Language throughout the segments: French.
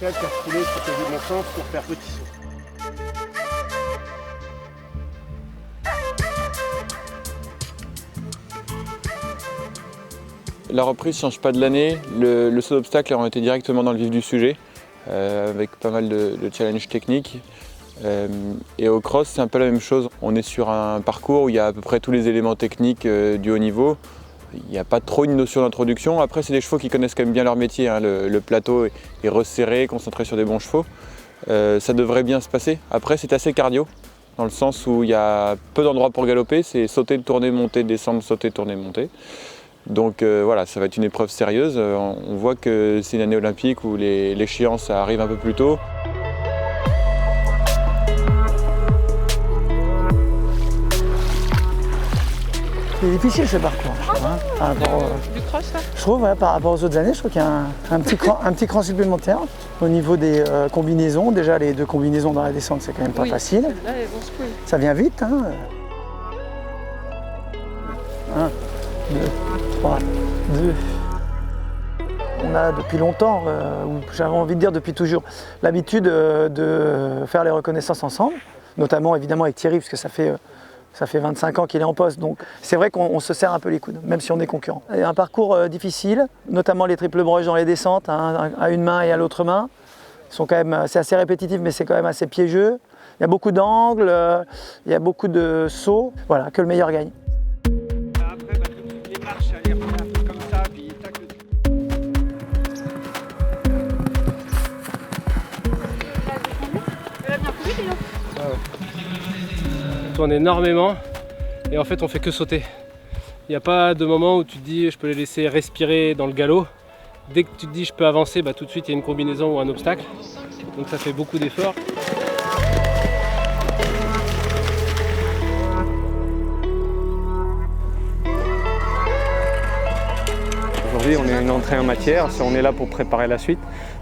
cascade qui a roulé sur quasiment sens pour faire petit saut. La reprise ne change pas de l'année. Le saut d'obstacle, on était directement dans le vif du sujet, avec pas mal de challenges techniques. Et au cross, c'est un peu la même chose. On est sur un parcours où il y a à peu près tous les éléments techniques du haut niveau. Il n'y a pas trop une notion d'introduction. Après, c'est des chevaux qui connaissent quand même bien leur métier, hein. Le plateau est resserré, concentré sur des bons chevaux. Ça devrait bien se passer. Après, c'est assez cardio, dans le sens où il y a peu d'endroits pour galoper. C'est sauter, tourner, monter, descendre, sauter, tourner, monter. Donc voilà, ça va être une épreuve sérieuse. On voit que c'est une année olympique où l'échéance arrive un peu plus tôt. C'est difficile ce parcours, par rapport, Du cross là. je trouve, par rapport aux autres années, je trouve qu'il y a un petit cran supplémentaire au niveau des combinaisons. Déjà, les 2 combinaisons dans la descente, c'est quand même pas facile. Là, elles vont se couler. Ça vient vite. 1, 2, 3, 2. On a depuis longtemps, ou j'avais envie de dire depuis toujours, l'habitude de faire les reconnaissances ensemble, notamment évidemment avec Thierry, parce que ça fait 25 ans qu'il est en poste, donc c'est vrai qu'on se serre un peu les coudes, même si on est concurrents. Il y a un parcours difficile, notamment les triples broches dans les descentes, à une main et à l'autre main. C'est assez répétitif, mais c'est quand même assez piégeux. Il y a beaucoup d'angles, il y a beaucoup de sauts. Voilà, que le meilleur gagne. Après, toutes les marches, aller refaire un peu comme ça, puis tac, Elle a bien coulé, dis donc. On tourne énormément et en fait on fait que sauter. Il n'y a pas de moment où tu te dis je peux les laisser respirer dans le galop. Dès que tu te dis je peux avancer, tout de suite il y a une combinaison ou un obstacle. Donc ça fait beaucoup d'efforts. Aujourd'hui on est une entrée en matière, on est là pour préparer la suite.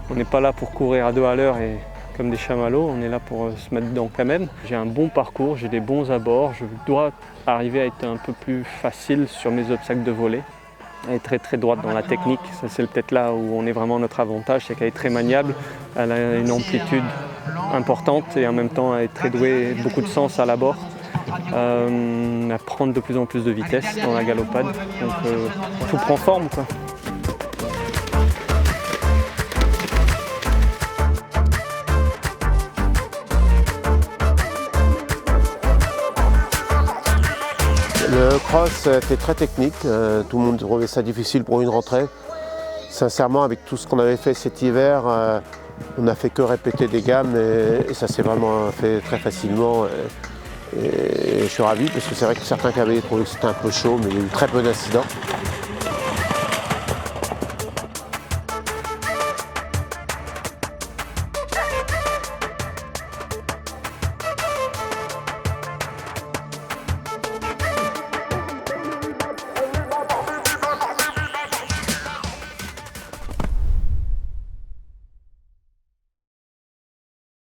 On n'est pas là pour courir à 2 à l'heure et comme des chamallows, on est là pour se mettre dedans quand même. J'ai un bon parcours, j'ai des bons abords, je dois arriver à être un peu plus facile sur mes obstacles de volée. Elle est très droite dans la technique, ça c'est peut-être là où on est vraiment notre avantage, c'est qu'elle est très maniable, elle a une amplitude importante et en même temps elle est très douée, beaucoup de sens à l'abord. À prendre de plus en plus de vitesse dans la galopade, donc tout prend forme, quoi. Le cross était très technique, tout le monde trouvait ça difficile pour une rentrée. Sincèrement, avec tout ce qu'on avait fait cet hiver, on n'a fait que répéter des gammes et ça s'est vraiment fait très facilement. Et je suis ravi parce que c'est vrai que certains qui avaient trouvé que c'était un peu chaud, mais il y a eu très peu d'incidents.